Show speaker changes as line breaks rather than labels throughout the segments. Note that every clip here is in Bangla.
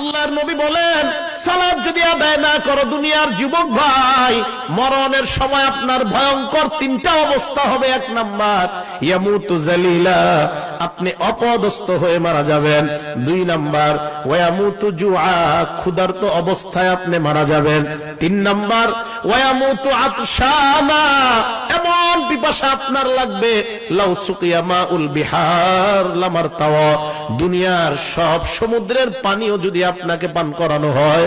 আল্লাহর নবী বলেন, সালাত যদি আদায় না করো দুনিয়ার যুবক ভাই, মরণের সময় আপনার ভয়ঙ্কর তিনটা অবস্থা হবে। এক নাম্বার, ইয়ামুতু জালিলা, আপনি অপদস্থ হয়ে মারা যাবেন। দুই নাম্বার, ওয়ায়ামুতু জুআ, ক্ষুধার্ত অবস্থায় আপনি মারা যাবেন। তিন নাম্বার, ওয়ায়ামুতু আতশানা, এমন পিপাসা আপনার লাগবে, লাউ সুকিয়া মাউল বিহার লামারতাওয়া, দুনিয়ার সব সমুদ্রের পানিও যদি আপনাকে পান করানো হয়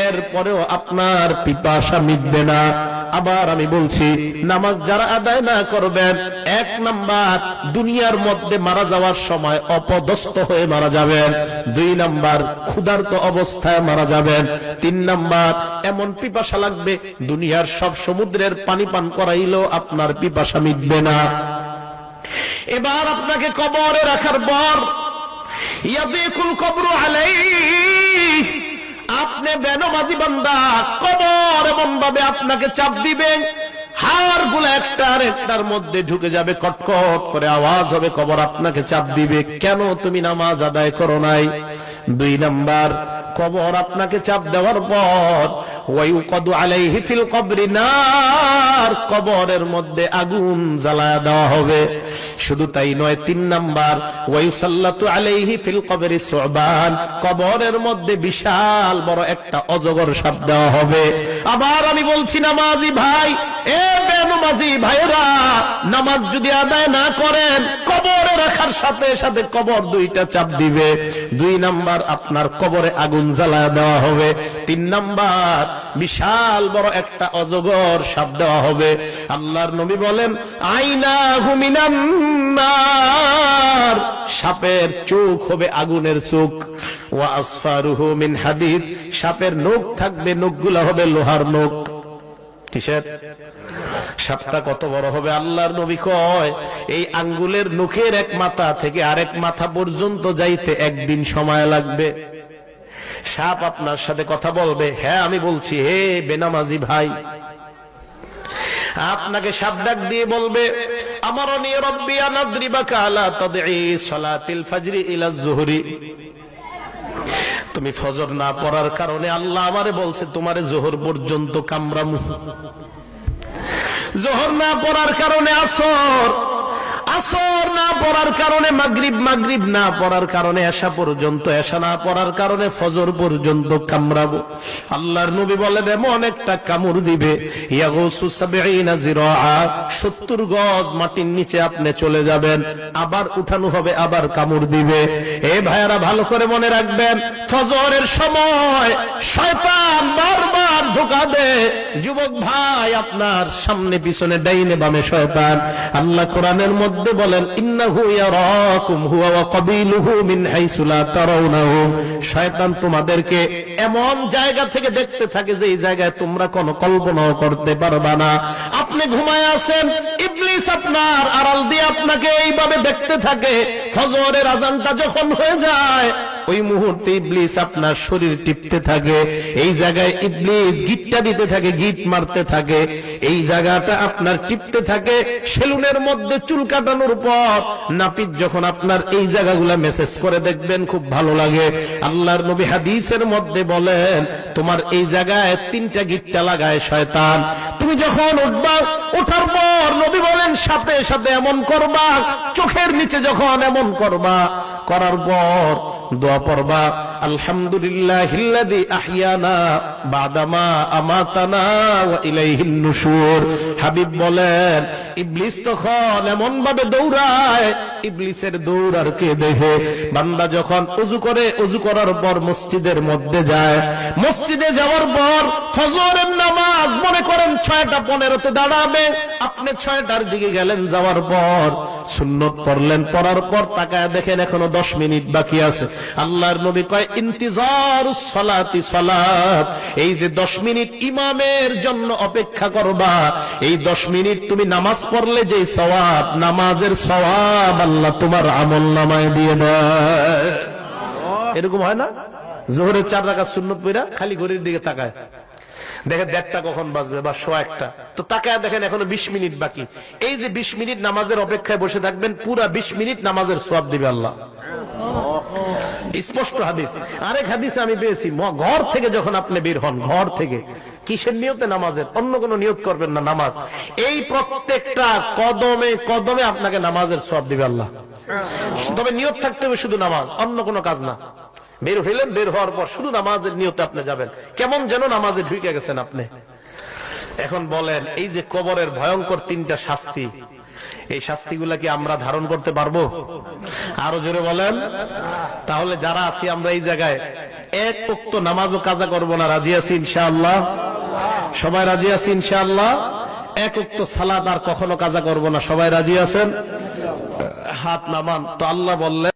এরপরেও আপনার পিপাসা মিটবে না। আবার আমি বলছি, নামাজ যারা আদায় না করবেন, এক নাম্বার দুনিয়ার মধ্যে মারা যাওয়ার সময় অপদস্থ হয়ে মারা যাবেন। দুই নাম্বার, ক্ষুধার্ত অবস্থায় মারা যাবেন। তিন নাম্বার, এমন পিপাসা লাগবে দুনিয়ার সব সমুদ্রের পানি পান করাইলেও আপনার পিপাসা মিটবে না। এবার আপনাকে কবরে রাখার পর ইয়াদিকুল কবরু আলাইহি, আপনি বেনমাজি বান্দা, কবর এমন ভাবে আপনাকে চাপ দিবেন, হাড় গুলো একটা আর একটার মধ্যে ঢুকে যাবে, কটকট করে আওয়াজ হবে, কবর আপনাকে চাপ দিবে, কেন তুমি নামাজ আদায় করো নাই। দুই নাম্বার, কবর আপনাকে চাপ দেওয়ার পর ওয়ায়ুকাদু আলাইহি ফিল কবরি নার, কবরের মধ্যে আগুন জ্বালায়া দেওয়া হবে। শুধু তাই নয়, তিন নাম্বার, ওয়ায়ুসাল্লাতু আলাইহি ফিল কবরি সুবান, কবরের মধ্যে বিশাল বড় একটা অজগর সাপ দেওয়া হবে। আবার আমি বলছি, নামাজি ভাই, এ বেনমাজি ভাইরা, নামাজ যদি আদায় না করেন, কবরে রাখার সাথে সাথে কবর দুইটা চাপ দিবে। দুই নাম্বার, আপনার কবরে আগুন জ্বালায়া দেওয়া হবে। তিন নাম্বার, বিশাল বড় একটা অজগর সাপ দেওয়া হবে। আল্লাহর নবী বলেন, আইনাহু মিনান নার, সাপের চোখ হবে আগুনের চোখ। ওয়া আসফারুহু মিন হাদিদ, সাপের নখ থাকবে, নখগুলো হবে লোহার নখ। কিসের? সাপটা কত বড় হবে? আল্লাহর নবী কয়, এই আঙ্গুলের নখের এক মাথা থেকে আরেক মাথা পর্যন্ত যাইতে একদিন সময় লাগবে। সাপ আপনার সাথে কথা বলবে। হ্যাঁ, আমি বলছি, হে বেনামাজি ভাই, আপনাকে সাপ ডাক দিয়ে বলবে, আমারনি রব্বি আন আদরিবাকা আলা তাদঈ সালাতিল ফজরি ইলা যুহরি, তুমি ফজর না পড়ার কারণে আল্লাহ আমারে বলছে তোমারে যোহর পর্যন্ত কামড়ামু। যোহর না পড়ার কারণে আসর, আসর না পড়ার কারণে মাগরিব, মাগরিব না পড়ার কারণে এশা পর্যন্ত, এশা না পড়ার কারণে ফজর পর্যন্ত কামড়াবো। আল্লাহর নবী বলেন, এমন একটা কামড় দিবে, ইয়াগুসু ৭০ জিরাআ, ৭০ গজ মাটির নিচে আপনি চলে যাবেন, আবার উঠানো হবে, আবার কামড় দিবে। এ ভাইয়ারা, ভালো করে মনে রাখবেন, ফজরের সময় শয়তান বারবার ধোঁকা দেয়। যুবক ভাই, আপনার সামনে পিছনে ডাইনে বামে শয়তান। আল্লাহ কোরআনের মধ্যে বলেন, ইন্নাহু ইয়ারাকুম হুয়া ওয়া কাবিলুহু মিন হাইসু লা তারাউনাহুম, শয়তান তোমাদেরকে এমন জায়গা থেকে দেখতে থাকে যে এই জায়গায় তোমরা কোনো কল্পনাও করতে পারবা না। আপনি ঘুমায় আছেন, ইবলিস আপনার আড়াল দিয়ে আপনাকে এইভাবে দেখতে থাকে। ফজরের আযানটা যখন হয়ে যায়, ওই মুহূর্তে ইবলিস আপনার শরীর টিপতে থাকে। এই জায়গায় ইবলিস গিটটা দিতে থাকে, গিট মারতে থাকে। এই জায়গাটা আপনার টিপতে থাকে। সেলুনের মধ্যে চুল কাটানোর পর নাপিত যখন আপনার এই জায়গাগুলা মেসেজ করে, দেখবেন খুব ভালো লাগে। আল্লাহর নবী হাদিসের মধ্যে বলেন, তোমার এই জায়গায় 3টা গিটটা লাগায় শয়তান। তুমি যখন উঠবা, ওঠার পর নবী বলেন সাথে সাথে এমন করবা, চোখের নিচে যখন এমন করবা, করার পর দোয়া পড়বা, আলহামদুলিল্লাহিল্লাযী আহইয়ানা বাদামা আমাতানা ওয়া ইলাইহিন নুশুর। হাবিব বলেন, ইবলিস তখন এমন ভাবে দৌড়ায়, ইবলিসের দৌড় আর কে দেখে? বান্দা যখন ওযু করে, ওযু করার পর মসজিদের মধ্যে যায়, মসজিদে যাওয়ার পর ফজরের নামাজ মনে করেন 6টা 15-তে দাঁড়াবে, আপনি 6টার দিকে গেলেন, যাওয়ার পর সুন্নত পড়লেন, পড়ার পর তাকায় দেখেন এখনো 10 মিনিট বাকি আছে। আল্লাহর নবী কয়, ইন্তিজারুস সালাতি সালাত, এই যে 10 মিনিট ইমামের জন্য অপেক্ষা করবা, এই 10 মিনিট তুমি নামাজ পড়লে যে সওয়াব, নামাজের সওয়াব আল্লাহ তোমার আমলনামায় দিয়ে দেয়। এরকম হয় না? যোহরের 4 রাকাত সুন্নত পড়া খালি ঘড়ির দিকে তাকায়, দেখেন 1:30 কখন বাজবে বা 1:15, তো তাকায় দেখেন এখনো 20 মিনিট বাকি। এই যে 20 মিনিট নামাজের অপেক্ষায় বসে থাকবেন, পুরা 20 মিনিট নামাজের সওয়াব দিবে আল্লাহ। স্পষ্ট হাদিস। আরেক হাদিসে আমি পেয়েছি, ঘর থেকে যখন আপনি বের হন, ঘর থেকে কিসের নিয়তে? নামাজের। অন্য কোনো নিয়ত করবেন না, নামাজ। এই প্রত্যেকটা কদমে কদমে আপনাকে নামাজের সওয়াব দিবে আল্লাহ। তবে নিয়ত থাকতে হবে শুধু নামাজ, অন্য কোনো কাজ না। বের হইলেন, বের হওয়ার পর শুধু নামাজের নিয়তে আপনি যাবেন, কেমন যেন নামাজে ঢুকে গেছেন আপনি। এখন বলেন, এই যে কবরের ভয়ঙ্কর 3টা শাস্তি, এই শাস্তিগুলা কি আমরা ধারণ করতে পারবো? আরো জোরে বলেন। তাহলে যারা আছি আমরা এই জায়গায়, এক ওয়াক্ত নামাজও কাজা করব না, রাজি আছি ইনশাআল্লাহ? সবাই রাজি আছি ইনশাআল্লাহ? এক ওয়াক্ত সালাত আর কখনো কাজা করব না, সবাই রাজি আছেন? হাত নামান। তো আল্লাহ বললেন